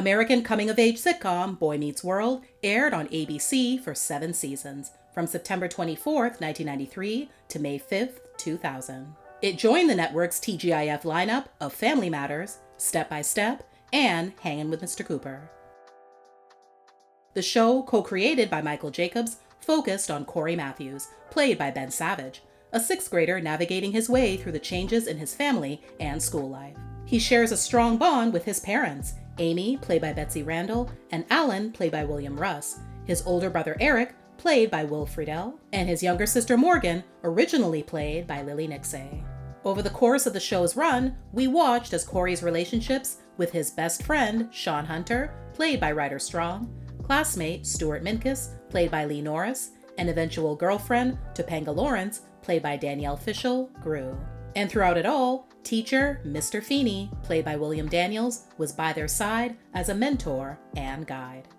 American coming-of-age sitcom Boy Meets World aired on ABC for 7 seasons, from September 24th, 1993 to May 5th, 2000. It joined the network's TGIF lineup of Family Matters, Step by Step, and Hangin' with Mr. Cooper. The show, co-created by Michael Jacobs, focused on Cory Matthews, played by Ben Savage, a 6th grader navigating his way through the changes in his family and school life. He shares a strong bond with his parents, Amy, played by Betsy Randall, and Alan, played by William Russ, his older brother Eric, played by Will Friedle, and his younger sister Morgan, originally played by Lily Nixay. Over the course of the show's run, we watched as Cory's relationships with his best friend, Sean Hunter, played by Ryder Strong, classmate Stuart Minkus, played by Lee Norris, and eventual girlfriend Topanga Lawrence, played by Danielle Fishel, grew. And throughout it all, teacher Mr. Feeney, played by William Daniels, was by their side as a mentor and guide.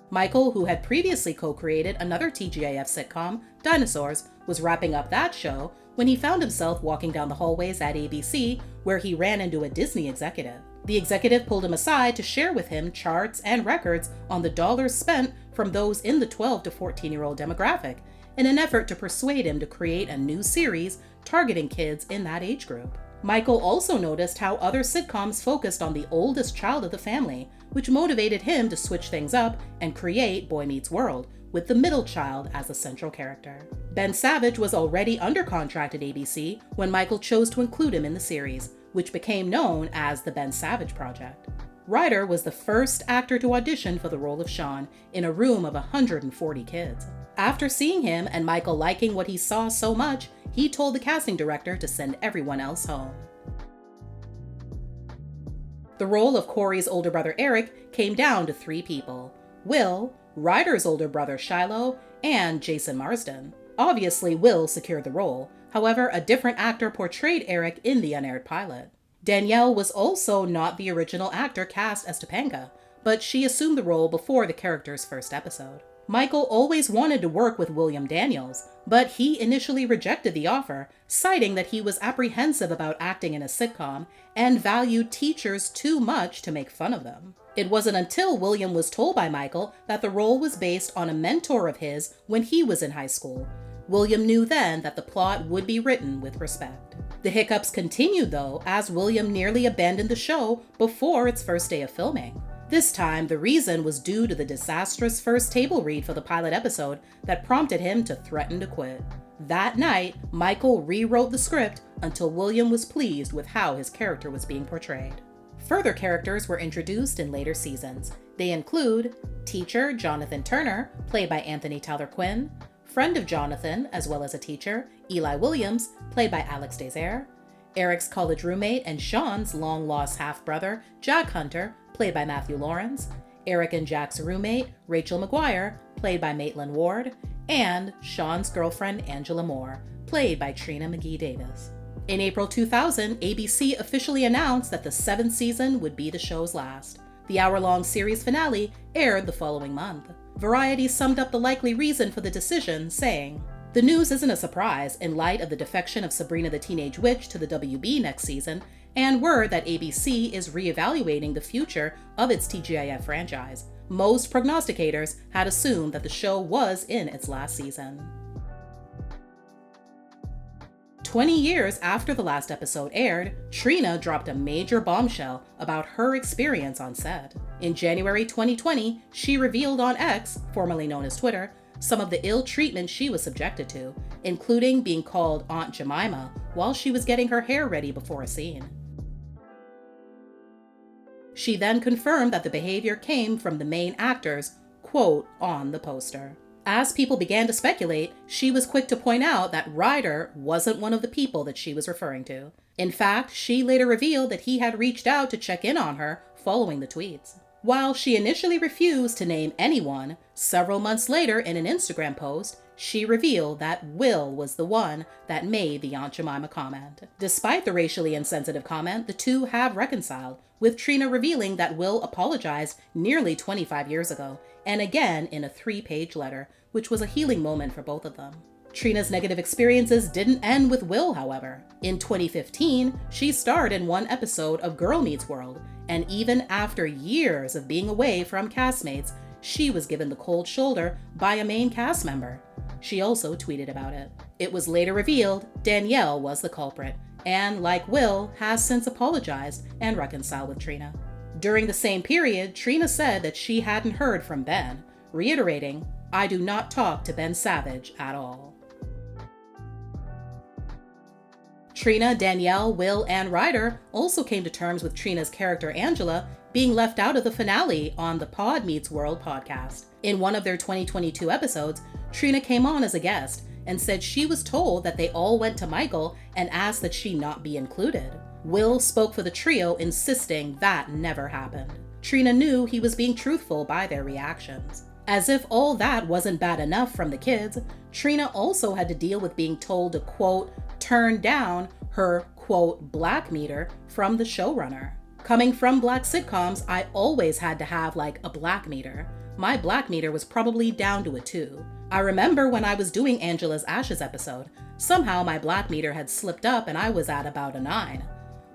Michael, who had previously co-created another TGIF sitcom, Dinosaurs, was wrapping up that show when he found himself walking down the hallways at ABC, where he ran into a Disney executive. The executive pulled him aside to share with him charts and records on the dollars spent from those in the 12 to 14-year-old demographic, in an effort to persuade him to create a new series targeting kids in that age group. Michael also noticed how other sitcoms focused on the oldest child of the family, which motivated him to switch things up and create Boy Meets World, with the middle child as a central character. Ben Savage was already under contract at ABC when Michael chose to include him in the series, which became known as the Ben Savage Project. Ryder was the first actor to audition for the role of Sean in a room of 140 kids. After seeing him and Michael liking what he saw so much, he told the casting director to send everyone else home. The role of Cory's older brother Eric came down to 3 people: Will, Ryder's older brother Shiloh, and Jason Marsden. Obviously, Will secured the role. However, a different actor portrayed Eric in the unaired pilot. Danielle was also not the original actor cast as Topanga, but she assumed the role before the character's first episode. Michael always wanted to work with William Daniels, but he initially rejected the offer, citing that he was apprehensive about acting in a sitcom and valued teachers too much to make fun of them. It wasn't until William was told by Michael that the role was based on a mentor of his when he was in high school. William knew then that the plot would be written with respect. The hiccups continued, though, as William nearly abandoned the show before its first day of filming. This time, the reason was due to the disastrous first table read for the pilot episode that prompted him to threaten to quit. That night, Michael rewrote the script until William was pleased with how his character was being portrayed. Further characters were introduced in later seasons. They include teacher Jonathan Turner, played by Anthony Tyler Quinn, friend of Jonathan, as well as a teacher, Eli Williams, played by Alex Desire, Eric's college roommate and Sean's long-lost half-brother, Jack Hunter, played by Matthew Lawrence, Eric and Jack's roommate, Rachel McGuire, played by Maitland Ward, and Sean's girlfriend, Angela Moore, played by Trina McGee Davis. In April 2000, ABC officially announced that the 7th season would be the show's last. The hour-long series finale aired the following month. Variety summed up the likely reason for the decision, saying, "The news isn't a surprise in light of the defection of Sabrina the Teenage Witch to the WB next season, and word that ABC is reevaluating the future of its TGIF franchise. Most prognosticators had assumed that the show was in its last season." 20 years after the last episode aired, Trina dropped a major bombshell about her experience on set. In January 2020, she revealed on X, formerly known as Twitter, some of the ill treatment she was subjected to, including being called Aunt Jemima while she was getting her hair ready before a scene. She then confirmed that the behavior came from the main actor's quote on the poster. As people began to speculate, she was quick to point out that Ryder wasn't one of the people that she was referring to. In fact, she later revealed that he had reached out to check in on her following the tweets. While she initially refused to name anyone, several months later in an Instagram post, she revealed that Will was the one that made the Aunt Jemima comment. Despite the racially insensitive comment, the two have reconciled, with Trina revealing that Will apologized nearly 25 years ago, and again in a 3-page letter, which was a healing moment for both of them. Trina's negative experiences didn't end with Will, however. In 2015, she starred in one episode of Girl Meets World, and even after years of being away from castmates, she was given the cold shoulder by a main cast member. She also tweeted about it. It was later revealed Danielle was the culprit, and like Will, has since apologized and reconciled with Trina. During the same period, Trina said that she hadn't heard from Ben, reiterating, "I do not talk to Ben Savage at all." Trina, Danielle, Will, and Ryder also came to terms with Trina's character Angela being left out of the finale on the Pod Meets World podcast. In one of their 2022 episodes, Trina came on as a guest and said she was told that they all went to Michael and asked that she not be included. Will spoke for the trio, insisting that never happened. Trina knew he was being truthful by their reactions. As if all that wasn't bad enough from the kids, Trina also had to deal with being told to, quote, turn down her, quote, black meter from the showrunner. Coming from Black sitcoms, I always had to have like a black meter. My black meter was probably down to a 2. I remember when I was doing Angela's Ashes episode, somehow my black meter had slipped up and I was at about a 9.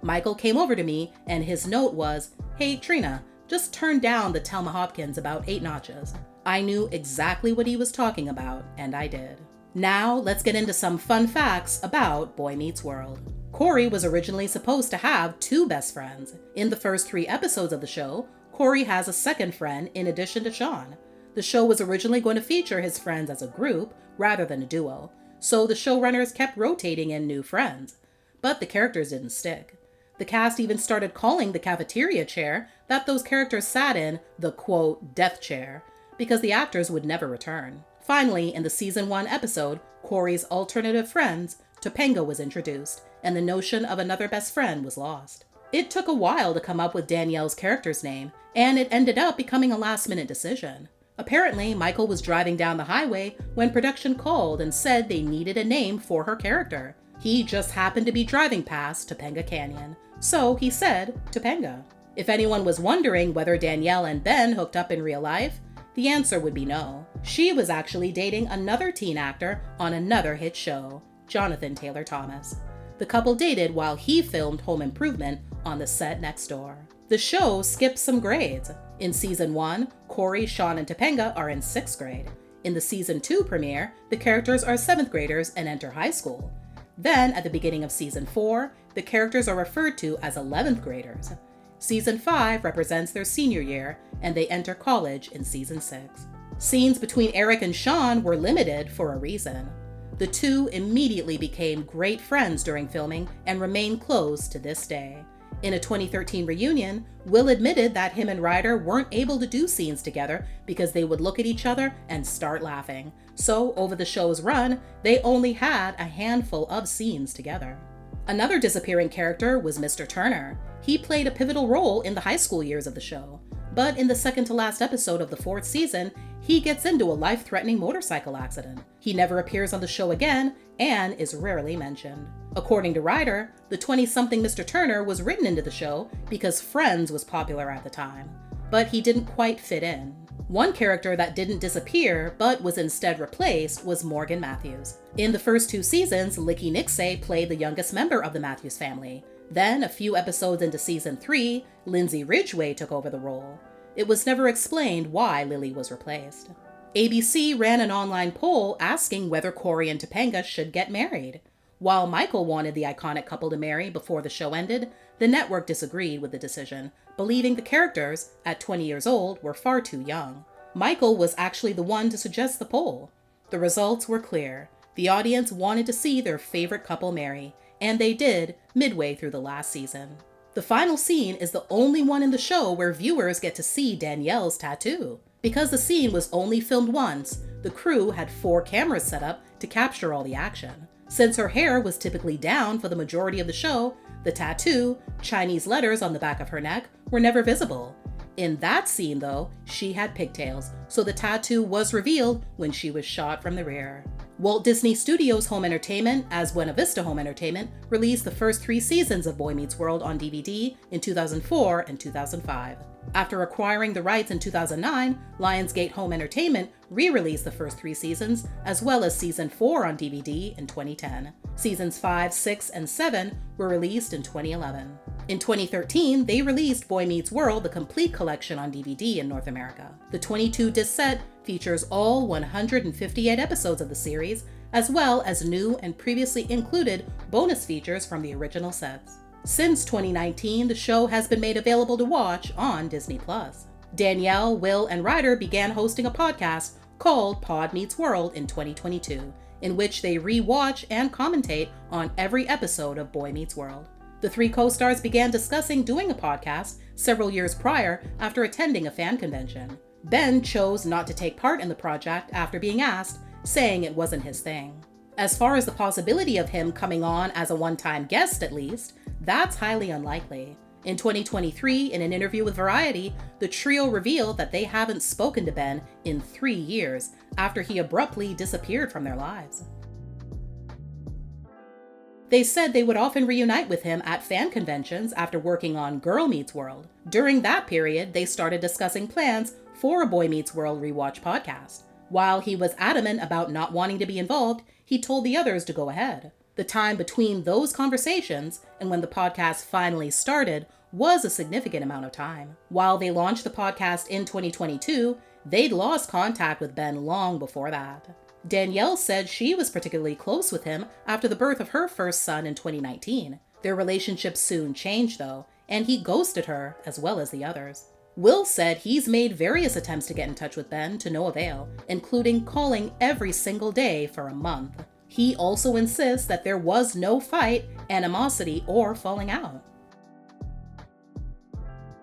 Michael came over to me and his note was, "Hey Trina, just turn down the Thelma Hopkins about 8 notches. I knew exactly what he was talking about, and I did. Now, let's get into some fun facts about Boy Meets World. Cory was originally supposed to have 2 best friends. In the first 3 episodes of the show, Cory has a second friend in addition to Sean. The show was originally going to feature his friends as a group rather than a duo, so the showrunners kept rotating in new friends. But the characters didn't stick. The cast even started calling the cafeteria chair that those characters sat in the, quote, death chair, because the actors would never return. Finally, in the season 1 episode, Cory's alternative friends, Topanga was introduced, and the notion of another best friend was lost. It took a while to come up with Danielle's character's name, and it ended up becoming a last-minute decision. Apparently, Michael was driving down the highway when production called and said they needed a name for her character. He just happened to be driving past Topanga Canyon, so he said Topanga. If anyone was wondering whether Danielle and Ben hooked up in real life, the answer would be no. She was actually dating another teen actor on another hit show, Jonathan Taylor Thomas. The couple dated while he filmed Home Improvement on the set next door. The show skips some grades. In season 1, Cory, Sean, and Topanga are in 6th grade. In the season 2 premiere, the characters are 7th graders and enter high school. Then, at the beginning of season 4, the characters are referred to as 11th graders. Season 5 represents their senior year, and they enter college in season 6. Scenes between Eric and Sean were limited for a reason. The two immediately became great friends during filming and remain close to this day. In a 2013 reunion, Will admitted that him and Ryder weren't able to do scenes together because they would look at each other and start laughing. So, over the show's run, they only had a handful of scenes together. Another disappearing character was Mr. Turner. He played a pivotal role in the high school years of the show, but in the second to last episode of the 4th season, he gets into a life-threatening motorcycle accident. He never appears on the show again and is rarely mentioned. According to Ryder, the 20-something Mr. Turner was written into the show because Friends was popular at the time, but he didn't quite fit in. One character that didn't disappear but was instead replaced was Morgan Matthews. In the first 2 seasons, Licky Nixay played the youngest member of the Matthews family. Then, a few episodes into season 3, Lindsay Ridgway took over the role. It was never explained why Lily was replaced. ABC ran an online poll asking whether Cory and Topanga should get married. While Michael wanted the iconic couple to marry before the show ended, the network disagreed with the decision, believing the characters, at 20 years old, were far too young. Michael was actually the one to suggest the poll. The results were clear. The audience wanted to see their favorite couple marry, and they did midway through the last season. The final scene is the only one in the show where viewers get to see Danielle's tattoo. Because the scene was only filmed once, the crew had 4 cameras set up to capture all the action. Since her hair was typically down for the majority of the show, the tattoo, Chinese letters on the back of her neck, were never visible. In that scene, though, she had pigtails, so the tattoo was revealed when she was shot from the rear. Walt Disney Studios Home Entertainment, as Buena Vista Home Entertainment, released the first 3 seasons of Boy Meets World on DVD in 2004 and 2005. After acquiring the rights in 2009, Lionsgate Home Entertainment re-released the first 3 seasons, as well as Season 4 on DVD in 2010. Seasons 5, 6, and 7 were released in 2011. In 2013, they released Boy Meets World, the complete collection on DVD in North America. The 22-disc set features all 158 episodes of the series, as well as new and previously included bonus features from the original sets. Since 2019, the show has been made available to watch on Disney+. Danielle, Will, and Ryder began hosting a podcast called Pod Meets World in 2022, in which they re-watch and commentate on every episode of Boy Meets World. The 3 co-stars began discussing doing a podcast several years prior after attending a fan convention. Ben chose not to take part in the project after being asked, saying it wasn't his thing. As far as the possibility of him coming on as a one-time guest at least, that's highly unlikely. In 2023, in an interview with Variety, the trio revealed that they haven't spoken to Ben in 3 years after he abruptly disappeared from their lives. They said they would often reunite with him at fan conventions after working on Girl Meets World. During that period, they started discussing plans for a Boy Meets World rewatch podcast. While he was adamant about not wanting to be involved, he told the others to go ahead. The time between those conversations and when the podcast finally started was a significant amount of time. While they launched the podcast in 2022, they'd lost contact with Ben long before that. Danielle said she was particularly close with him after the birth of her first son in 2019. Their relationship soon changed though, and he ghosted her as well as the others. Will said he's made various attempts to get in touch with Ben to no avail, including calling every single day for a month. He also insists that there was no fight, animosity, or falling out.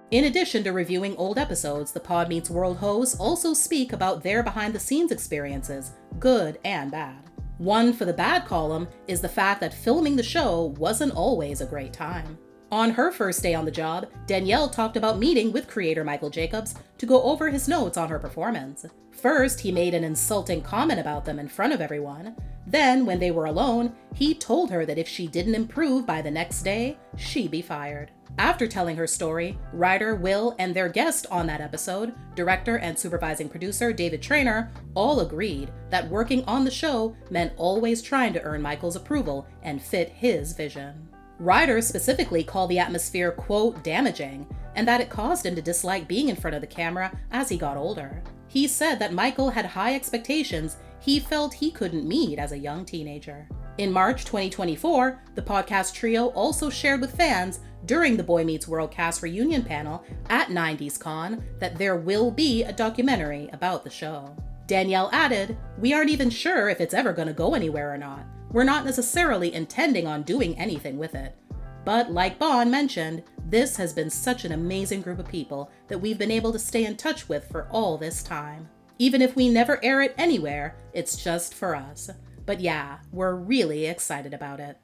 In addition to reviewing old episodes, the Pod Meets World hosts also speak about their behind-the-scenes experiences, good and bad. One for the bad column is the fact that filming the show wasn't always a great time. On her first day on the job, Danielle talked about meeting with creator Michael Jacobs to go over his notes on her performance. First, he made an insulting comment about them in front of everyone. Then, when they were alone, he told her that if she didn't improve by the next day, she'd be fired. After telling her story, Ryder, Will, and their guest on that episode, director and supervising producer David Trainer, all agreed that working on the show meant always trying to earn Michael's approval and fit his vision. Ryder specifically called the atmosphere, quote, damaging, and that it caused him to dislike being in front of the camera as he got older. He said that Michael had high expectations he felt he couldn't meet as a young teenager. In March 2024, the podcast trio also shared with fans during the Boy Meets World cast reunion panel at 90s Con that there will be a documentary about the show. Danielle added, "We aren't even sure if it's ever going to go anywhere or not. We're not necessarily intending on doing anything with it. But like Bon mentioned, this has been such an amazing group of people that we've been able to stay in touch with for all this time. Even if we never air it anywhere, it's just for us. But yeah, we're really excited about it."